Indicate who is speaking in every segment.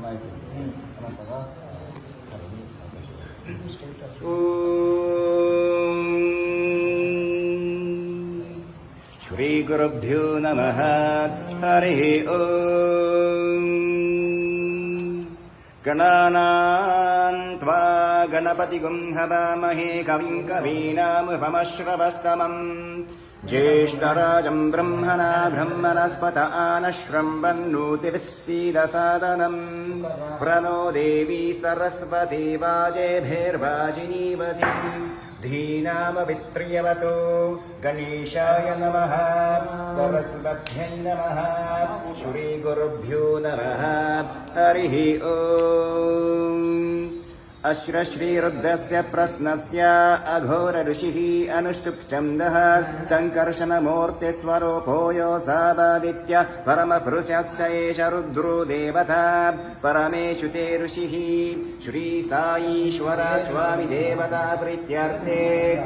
Speaker 1: ಶ್ರೀ ಗುರುಭ್ಯೋ ನಮಃ. ಹರಿ ಓಂ. ಗಣಾನಾಂ ತ್ವಾ ಗಣಪತಿಗುಂ ಹವಾಮಹೇ ಕವಿಂ ಕವೀನಾಮುಪಮಶ್ರವಸ್ತಮಂ ಜ್ಯೇಷ್ಠರಾಜಂ ಬ್ರಹ್ಮಣಾ ಬ್ರಹ್ಮಣಸ್ಪತ ಆನಶ್ರಂವನ್ನೋತಿರ್ಸೀದಸಾದನಂ ಪ್ರಣೋ ದೇವಿ ಸರಸ್ವತಿ ವಾಜೇಭಿರ್ವಾಜಿನೀವತಿ ಧೀನಾಮವಿತ್ರ್ಯವತೋ ಗಣೇಶಾಯ ನಮಃ. ಸರಸ್ವತ್ಯೈ ನಮಃ. ಶ್ರೀ ಗುರುಭ್ಯೋ ನಮಃ. ಹರಿ ಓಂ. ಅಶ್ರ ಶ್ರೀರುದ್ರಸ್ಯ ಪ್ರಶ್ನಸ್ಯ ಅಘೋರ ಋಷಿಃ ಅನುಷ್ಠುಪ್ ಛಂದಃ ಸಂಕರ್ಷಣ ಮೂರ್ತಿ ಸ್ವರೂಪೋ ಯೋಸಾವಾದಿತ್ಯ ಪರಮಪುರುಷಸ್ಯ ಏಷ ರುದ್ರೋ ದೇವತಾ ಪರಮೇಶು ತೇ ಋಷಿಃ. ಶ್ರೀ ಸಾಯೀಶ್ವರ ಸ್ವಾಮಿ ದೇವತಾ ಪ್ರೀತ್ಯರ್ಥೇ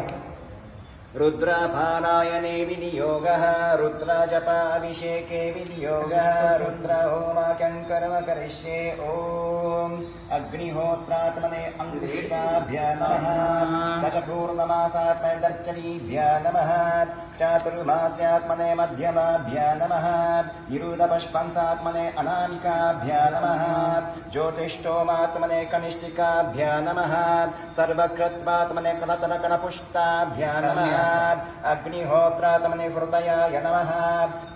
Speaker 1: रुद्रापालायने विनियोगः रुद्रजपाभिषेके विनियोगः रुद्रहोमाख्यं कर्म करिष्ये. ॐ अग्निहोत्रात्मने अंकुशिकाभ्यां नमः. दशपूर्णमासात्मने दर्शनीभ्यां नमः. चातुर्मास्यात्मने मध्यमाभ्यां नमः. निरुदपष्पन्तात्मने अनामिकाभ्यां नमः. ज्योतिष्ठोमात्मने कनिष्ठिकाभ्यां नमः. सर्वकृत्वात्मने कनतनकणपुष्टाभ्यां नमः. अग्निहोत्रात्मने हृदयाय नमः.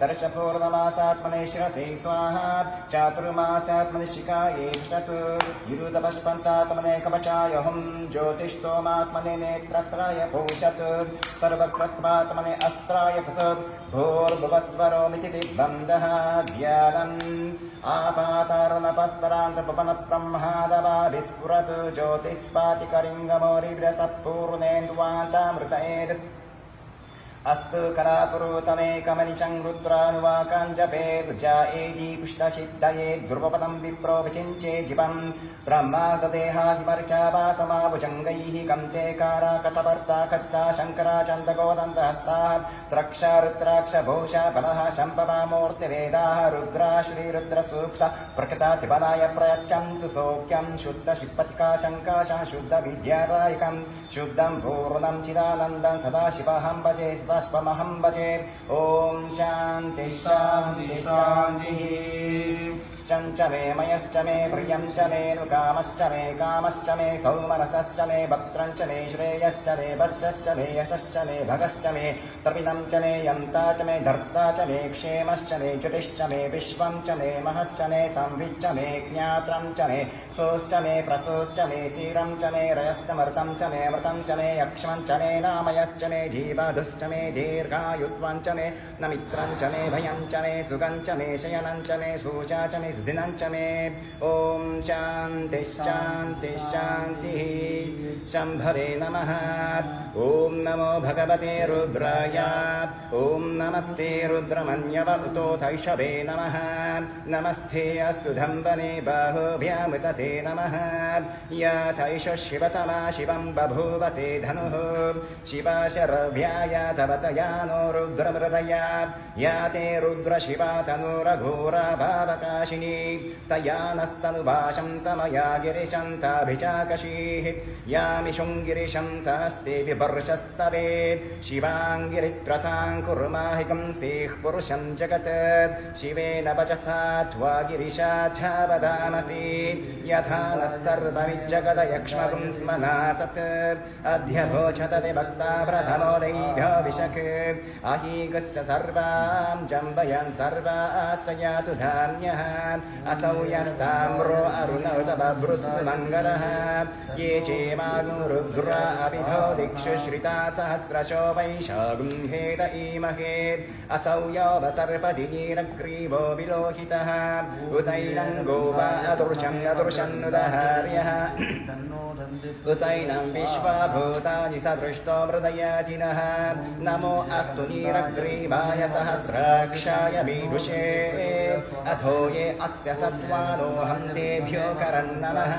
Speaker 1: दर्शपूर्णमासात्मने शिरसे स्वाहा. चातुर्मासात्मने शिखाये षट्. निरुदपष्पन्तात्मने कवचाय हुं. ज्योतिष्ठोमात्मने नेत्रत्राय भूषत्. सर्वकृत्वात्मने अस्त्राय पृथक्. भूर्भुवस्वरोमिति दिग्बन्धः. ध्यानम् आपातारणपस्तरान्तपवनब्रह्मादवाभिस्फुरत्. ज्योतिष्पातिकरिङ्गमौरिव्रसत्पूर्णेन्द्वान्तामृतयेत्. अस्तु करापुरोतमेकमनिचं रुद्रानुवाकान् जपेत्. जायेति पुष्टसिद्धये ध्रुवपदं विप्रो विचिञ्चे जीवम्. ब्रह्माददेहाहिमर्चावासमाभुजङ्गैः कन्ते काराकतवर्ता कचिता शङ्करा चन्दकोदन्तहस्ताः. त्रक्ष रुद्राक्ष भूषा बलः शम्भवा मूर्तिवेदाः. रुद्रा श्रीरुद्रसूक्त प्रकृतातिबलाय प्रयच्छन्तु सौख्यं. शुद्धशिपतिका शङ्काशः शुद्धविद्यादायकं शुद्धं पूर्णं चिदानन्दं सदाशिवहं भजे सदाशिवमहं भजे. ॐ शान्ति शान्ति शान्तिः. च मे मयश्च मे प्रियं च मे नुकामश्च मे कामश्च मे सौमनसश्च मे भक्त्रं च मे श्रेयश्च मे वश्यश्च मे यशश्च मे भगश्च मे तपिनं च मे यन्ता च मे धर्ता च मे क्षेमश्च मे ज्योतिश्च मे विश्वं च मे महश्च मे संविच्च मे ज्ञात्रं च मे सोश्च मे प्रसोश्च मे सीरं च मे रयश्च मृतं च मे मृतं च मे यक्ष्मं च मे नामयश्च मे जीवाधुश्च मे दीर्घायुत्वं च मे नमित्रं च मे भयं च मे सुगं च मे शयनं च मे सूचा च मे दिनं च मे. ॐ शान्ति शान्ति शान्तिः. शम्भवे नमः. ॐ नमो भगवते रुद्राय. ॐ नमस्ते रुद्रमन्यवतोथैषवे नमः. नमस्ते अस्तु धम्बने बाहुभ्यामुतते नमः. याथैष शिवतमा शिवं बभूवते धनुः. शिवा शरभ्याय धवतया नो रुद्रमृदया. या ते रुद्रशिवा तनुरघोरा भावकाशिनी. तया नस्तनुभाषं तमया गिरिशन्ताभिचाकशीः. यामिषुं गिरिशन्तास्ते विवर्षस्तवे. शिवाङ्गिरित्रतां कुर्माहिकं सेः पुरुषं जगत्. शिवेन वचसा त्वा गिरिशाच्छा वदामसि. यथा नः सर्वमिज्जगदयक्ष्मगुं स्मनासत्. अध्यभोचतते भक्ता प्रथमो दैभ्यभिषक्. अहीगश्च सर्वां जम्बयन् सर्वाश्च यातु धान्यः. असौ यस्ताम्रो अरुणोदबभृत्सुमङ्गलः. ये चेमागुरुद्रा अभिधो दिक्षु श्रिता सहस्रशो वैशागुंहेत ईमहे. असौ यौवसर्पदीनग्रीवो विलोहितः. उतैनं गोवा अदृशन्नुदहार्यः. उतैनं विश्वभूतानि सदृष्टो मृदयाजिनः. नमो अस्तु नीरग्रीवाय सहस्राक्षाय मीदुषे. अथो ये अस्य सत्त्वानोऽहं तेभ्यो करन्नमः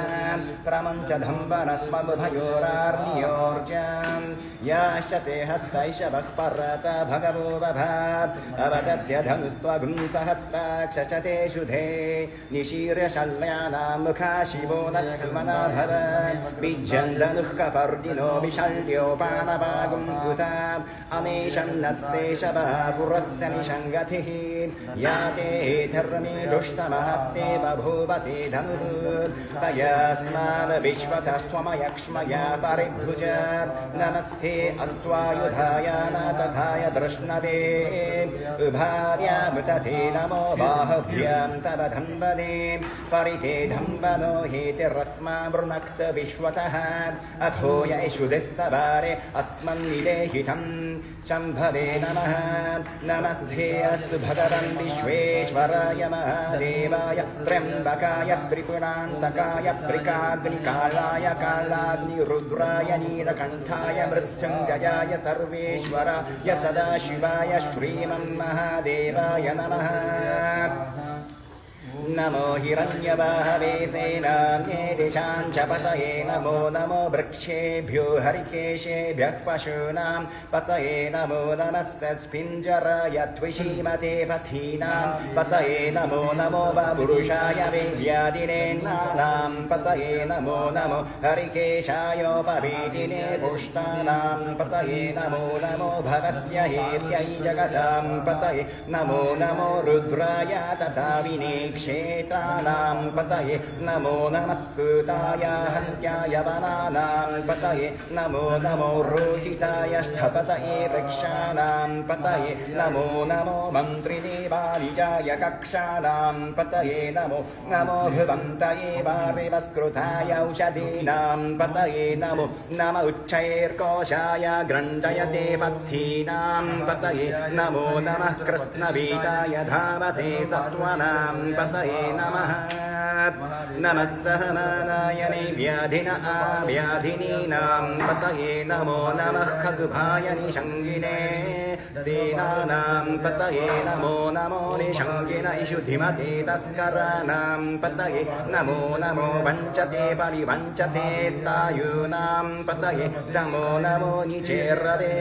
Speaker 1: प्रमञ्च धम्बनस्मभयोरार्नियोर्जाम् याश्च ते हस्तैषवः परत भगवो बभाव अवदद्य धनुस्त्वगुं सहस्राक्ष च ते शुधे निशीर्य शल्यानां मुखा शिवो न सुमना भव बीज्यन् धनुः कपर्दिनो विशल्योपानपागुं कुता अनेशन्नस्येषवः पुरस्य निषङ्गतिः या ते धर्मीडुष्टमहस्ते बभूवते धनुः तयस्मान् विश्वतस्त्वमयक्ष्मया परिभुज नमस्ते अस्त्वायुधाय न तथाय दृष्णवे उभार्यामृतथे नमो बाहुभ्यां तव धम्बने परिते धम्बनो हेतिरस्मा वृणक्त विश्वतः अथो यैषुधिस्तवारे अस्मन्निदेहितं शम्भवे नमः नमस्ते अस्तु भगवन् विश्वेश्वराय महादेवाय त्र्यम्बकाय त्रिपुरान्तकाय त्रिकाग्निकालाय कालाग्निरुद्राय नीलकण्ठाय मृत्युञ्जयाय सर्वेश्वराय सदाशिवाय श्रीमन्महादेवाय नमः नमो हिरण्यवाहवे सेनान्ये दिशां च पतये नमो नमो वृक्षेभ्यो हरिकेशेभ्यः पशूनां पतये नमो नमः स्पिञ्जराय त्विषीमते पथीनां पतये नमो नमो वपुरुषाय वेद्यादिनेन्नानां पतये नमो नमो हरिकेशायोपवीतिने पुष्टानां पतये नमो नमो भगस्य हेत्यै जगतां पतये नमो नमो रुद्राय तथा विनेक्षेत्राणां पतये नमो नमः सूताय हन्त्याय वनानां पतये नमो नमो रोहिताय स्थपतये वृक्षाणां पतये नमो नमो मन्त्रिदेवानिजाय कक्षाणां पतये नमो नमो भुवन्तये वारिवस्कृताय औषधीनां पतये नमो नम उच्चैर्कोशाय ग्रन्थयते पथीनां पतये नमो नमः कृष्णवीताय धावते सत्त्वनां पतये नमः नमः सहमानायने व्याधिन आव्याधिनीनां पतये नमो नमः खगुभाय निषङ्गिने स्तेनानां पतये नमो नमो निषङ्गिन इषुधिमते तस्कराणां पतये नमो नमो वञ्चते परिवञ्चते स्तायूनां पतये नमो नमो निचेरवे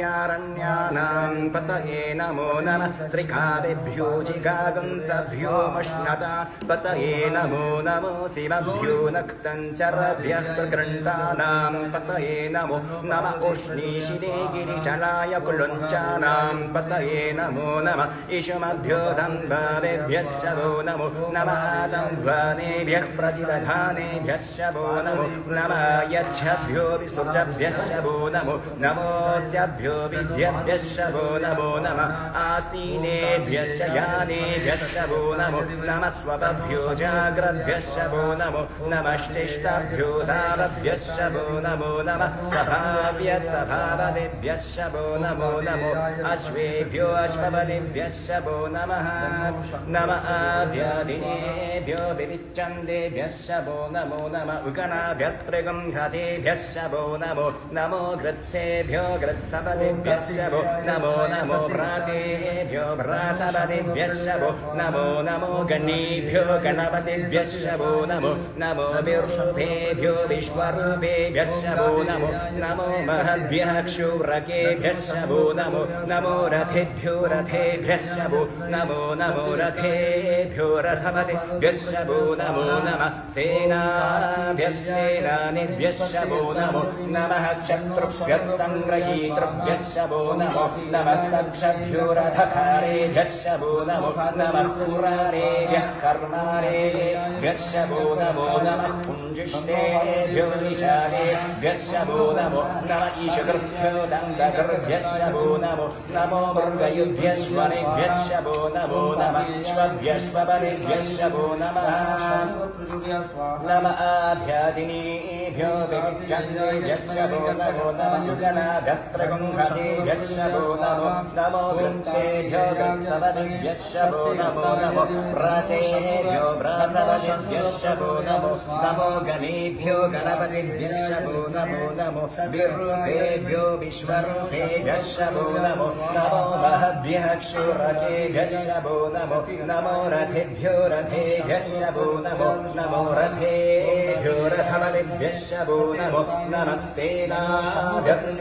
Speaker 1: परिचरायारण्यानां पतये नमो नमः श्रीकावेभ्यो जिगागुंसभ्यो मश्नता पतये नमो नमो शिवभ्यो नक्तञ्चरभ्यः प्रकृण्डानां पतये नमो नम उष्णीशिने गिरिचलाय कुलुञ्चानां पतये नमो नमः इषुमभ्यो दम्भावेभ्यश्च वो नमो नमः दम्भानेभ्यः प्रतिदधानेभ्यश्च वो नमो नमः यच्छभ्यो विसृजभ्यश्च वो नमो नमोऽस्यभ्यो विद्यभ्यश्च वो नमो नमः आसीनेभ्यश्च यानेभ्यश्च वो नमो नमः स्वपभ्यो जाग्रभ्यश्च वो नमो नमश्टिष्टभ्यो दावभ्यश्च वो नमो नमः सभाव्यसभावदेभ्यश्च वो नमो नमो अश्वेभ्यो अश्वपदेभ्यश्च वो नमः नमः आभ्यादिनेभ्यो विविच्छन्देभ्यश्च वो नमो नमः उगणाभ्यस्त्रिगुंहतेभ्यश्च वो नमो नमो गृत्सेभ्यो गृत्सपदेभ्यश्च वो नमो नमो भ्रातेभ्यो भ्रातपदेभ्यश्च वो नमो नमो गणेभ्यो गणपतिभ्यश्च वो नमो नमो विरूपेभ्यो विश्वरूपेभ्यश्च वो नमो नमो महद्भ्यः क्षुरकेभ्यश्च वो नमो नमो रथेभ्यो रथेभ्यश्च वो नमो नमो रथेभ्यो रथपतिभ्यश्च वो नमो नमः सेनाभ्यः सेनानिभ्यश्च वो नमो नमः शत्रुभ्यः सङ्ग्रहीतृभ्यश्च वो नमो नमस्तक्षभ्यो रथकारेभ्यश्च वो नमो नमः पुरारेभ्यः कर्मारेभ्यश्च वो नमो नमः पुञ्जिष्टेभ्यो निशालेभ्यश्च वो नमो नमः ईशकृभ्यो दण्डकृभ्यश्च वो नमो नमो मृगयुभ्यश्वरेभ्यश्च वो नमो नमः श्वभ्यश्वबलेभ्यश्च वो नमः नमः आभ्यादिनीभ्यो विविच्छन्देभ्यश्च वो नमो नमः युगणाभ्यस्त्रगुंहतेभ्यश्च वो नमो नमो गृत्सेभ्यो गृत्सपदेभ्यश्च वो नमो नमो व्रतेभ्यो व्रतवतिभ्यश्च वो नमो नमो गणेभ्यो गणपतिभ्यश्च वो नमो नमो विरूपेभ्यो विश्वरूपेभ्यश्च वो नमो नमो महद्भ्यः क्षुरकेभ्यश्च वो नमो नमो रथेभ्यो रथेभ्यश्च वो नमो नमो रथेभ्यो रथवतिभ्यश्च वो नमो नमः सेनाभ्यश्च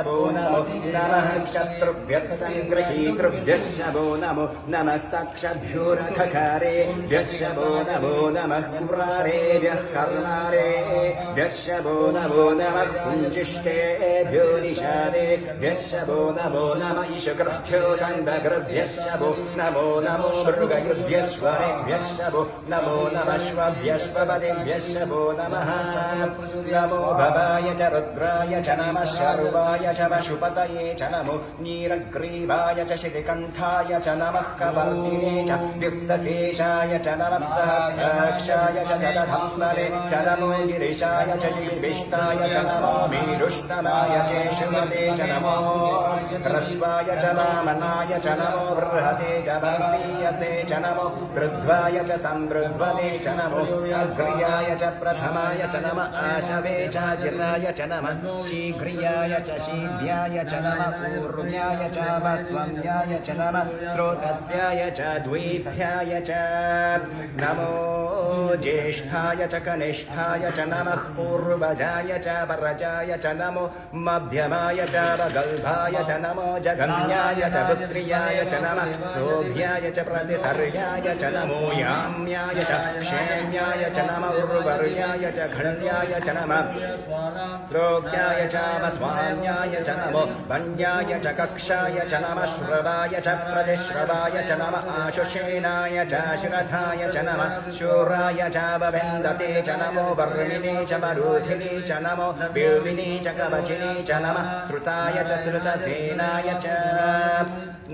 Speaker 1: वो नमो नमः क्षत्रुभ्यः सङ्गृहीतृभ्यश्च वो नमो नमस्तक्षभ्यो रथकारेभ्यश्च वो नमो नमः कुरारेभ्यः कर्णारेभ्यश्च वो नमो नमः कुञ्चिष्टेभ्यो निषादेभ्यश्च वो नमो नमः ईशकृभ्यो दण्डकृभ्यश्च वो नमो नमो मृगयुभ्यश्वरेभ्यश्च वो नमो नमः श्वभ्यश्वपदेभ्यश्च वो नमः नमो भवाय च रुद्राय च नमः शर्वाय च पशुपतये च नमो नीरग्रीवाय च शितिकण्ठाय च नमः कवर्तिने च युक्तकेशाय च नमः सहस्राक्षाय च जलधम्बले च नमो गिरिशाय च जिविष्टाय च नमो मेरुष्टमाय च शुभते च नमो ह्रस्वाय च वामनाय च नमो बृहते च वंशीयसे च नमो वृद्ध्वाय च संवृद्ध्वते च नमो अग्र्याय च प्रथमाय च नमः आशवे च जिराय च नमः शीघ्रियाय च शीघ्र्याय च नमः पूर्व्याय च वस्वम्याय च नमः स्रोतस्याय च द्वीभ्याय च नमो ज्येष्ठाय च कनिष्ठाय च नमः पूर्वजाय च परजाय च नमो मध्यमाय च वगल्भाय च नमो जगन्याय च पुत्र्याय च नमः सोभ्याय च प्रतिसर्याय च नमो याम्याय च क्षेम्याय च नमः उर्वर्याय च खण्ड्याय च नमः श्रोक्याय च वस्वान्याय च नमो वन्याय च कक्षाय च नमः श्रवाय च प्रतिश्रवाय च नमः आशुषेणाय च शिरथाय च नमः शूराय च ववेन्दते च नमो वर्मिणे च मरूधिने च नमो बिल्विने च कवचिने च नमः श्रुताय च श्रुतसेनाय च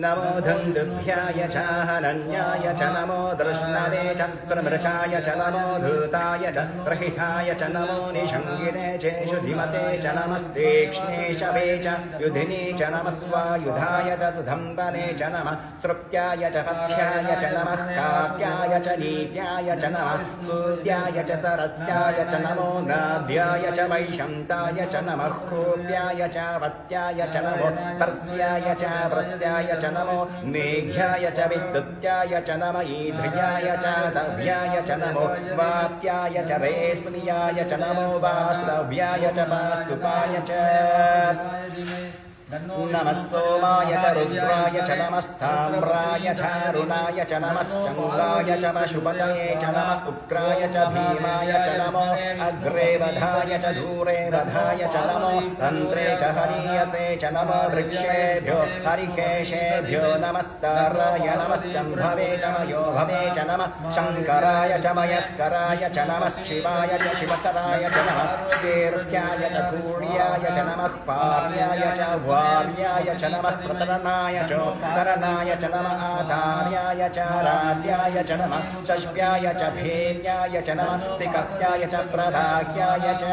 Speaker 1: नमो धन्दुभ्याय च हनन्याय च नमो दृष्णवे च प्रमृषाय च नमो धूताय च प्रहिताय च नमो निषङ्गिने चेषु धीमते च नमस्तीक्ष्णे शवे च युधिने च नमः स्वायुधाय च सुधम्बने च नमः तृप्त्याय च पथ्याय च नमः काव्याय च नीत्याय च नमः सूर्याय च सरस्याय च नमो नाभ्याय च वैशन्ताय च नमः कोप्याय च वत्याय च नमो पर्स्याय च व्रस्याय च नमो मेघ्याय च विद्युत्याय च नम ईध्र्याय च दव्याय च नमो वात्याय च रेस्मियाय च नमो वास्तव्याय च वास्तुपाय च नमः सोमाय च रुद्राय च नमस्ताम्राय च अरुणाय च नमश्चङ्गाय च पशुपतये च नमः उग्राय च भीमाय च नमो अग्रे वधाय च दूरे वधाय च नमो रन्ध्रे च हरीयसे च नमो वृक्षेभ्यो हरिकेशेभ्यो नमस्ताराय नमश्चम्भवे च मयो भवे च नमः शङ्कराय च मयस्कराय च नमः शिवाय च शिवतराय च नमः कीर्त्याय च कूर्याय च नमः पार्याय च वार्याय च नमः प्रतरणाय च करणाय च नमः आधार्याय च राड्याय च नमः शश्व्याय च भेर्याय च नमः सिकत्याय च प्रभाग्याय च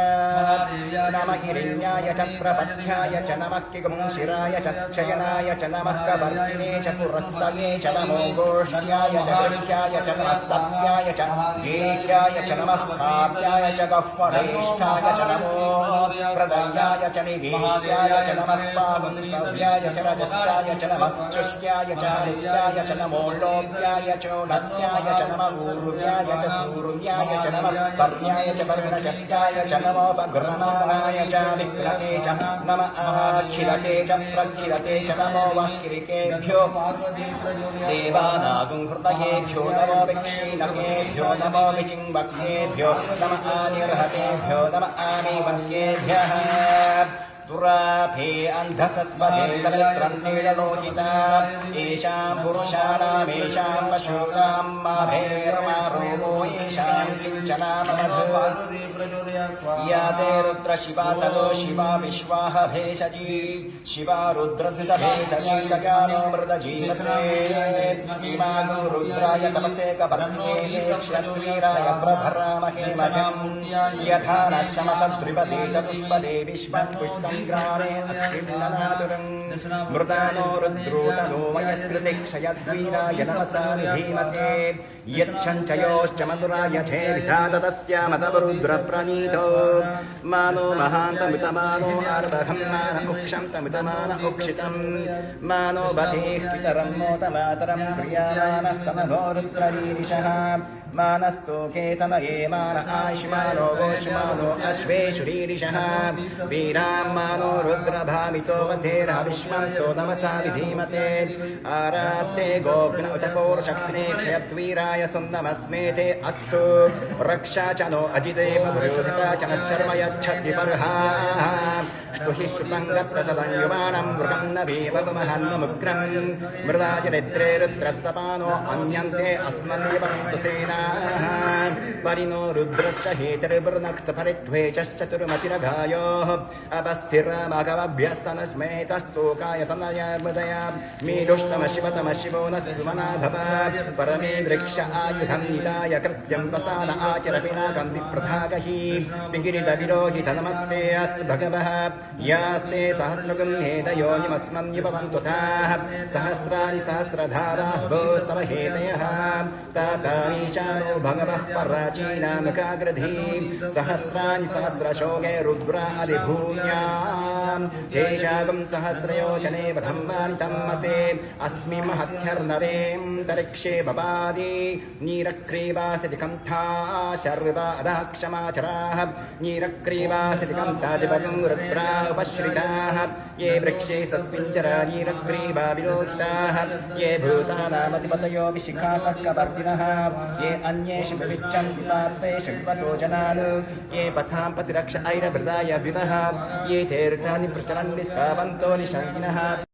Speaker 1: नमः हिरण्याय च प्रपथ्याय च नमः किगुंशिराय च क्षयनाय च नमः कवर्तिने च पुरस्तये च नमो गोष्ठ्याय च गृह्याय च नमः स्तप्याय च गेह्याय च नमः काव्याय च गह्वरेष्ठाय च नमो प्रदयाय च निवेष्ट्याय च नमः सव्याय च रजश्चाय च नमः शुष्क्याय च हरित्याय च नमो लोभ्याय च नत्याय च नमः ऊर्व्याय च सूर्याय च नमः पर्याय च पर्णशक्त्याय च नमो पग्रमाणाय च विक्रते च नमः आखिरते च प्रखिरते च नमो वाक्किरिकेभ्यो देवानागुंहृतयेभ्यो नमो विक्षीणकेभ्यो नमो विचिङ्वक्नेभ्यो नमः आनिर्हतेभ्यो नमः आमीवक्येभ्यः दुराभे अन्धसस्वधेन्दलित्रन्नीललोहिता येषां पुरुषाणामेषां पशूनां माभेर्मारोमो येषां या ते रुद्र शिवा तनो शिवा विश्वाह भेषजी शिवा रुद्रसित भेषजी दयानो मृदजीवसे इमानो रुद्राय तपसे कपर्ण्ये क्षत्रिराय प्रभरामहे मजम् यथा नश्यमसद्रिपदे चतुष्पदे विश्वं पुष्टं ग्रामे अस्मिन्ननातुरम् मृदानो रुद्रोतनो वयस्कृते क्षयद्वीराय नमसा धीमते यच्छञ्चयोश्च मधुराय छेविधातस्य मतरुद्रप्रणीतो मानो महान्तमितमानो अर्धहं मान उक्षं तमितमान उक्षितं मानो बधेः पितरं मोतमातरं क्रियामानस्तनभो रुद्ररीरिषः मानस्तो केतनये मान आशिमानो गोशिमानो अश्वेषुरीरिषः वीरां मानो रुद्रभामितो वधेरः विश्वन्तो नमसा विधीमते आरात्ते गोग्न उतपोर्शक्ने क्षयद्वीराय सुन्दमस्मेते अस्तु रक्षा च नो अजिते भवरोधिता च नः शर्म यच्छद्विपर्हाः स्तुहि श्रुतं गत्तसदं युवानं मृगं न भीमवमहन्मुग्रं मृदाजरिद्रे रुद्रस्तपानो अन्यन्ते अस्मन्यवन्तु सेनाः परिणो रुद्रश्च हेतरिवृनक्तपरिध्वे चश्चतुर्मतिरघायोः अपस्थिरमगवभ्यस्तनस्मेतस्तोकायतनया मृदया मीदुष्टमशिवतम शिवो न सुमना भव परमे वृक्ष आयुधं निदाय कृत्यं वसान आचरपिनाकं विप्रथागहि विगिरिडविरोहित नमस्ते अस्तु भगवः यास्ते सहस्रगुण्हेतयोनिमस्मन्युपवन्तु ताः सहस्राणि सहस्रधाराः भोस्तव हेतयः तासामीशानो भगवः पराचीनामुखाग्रधी सहस्राणि सहस्रशोके रुद्रादिभूम्यां तेषागं सहस्रयोजने वधं वानितमसे अस्मि महत्यर्नवेऽन्तरिक्षे बबादि नीरक्रीवासिति कन्था शर्वा अधाक्षमाचराः नीरक्रीवासिति कन्थादिवगं रुद्रा उपश्रिताः ये वृक्षे सस्पिञ्जरा नीरग्रीवा विलोहिताः ये भूतानामधिपतयो विशिखासः कवर्तिनः ये अन्येषु विविच्ඡन्ति पात्रेषु विपतो जनान् ये पथां पतिरक्ष ऐरभृदाय विदः ये तीर्थानि प्रचलन्ति स्कावन्तो निशङ्किनः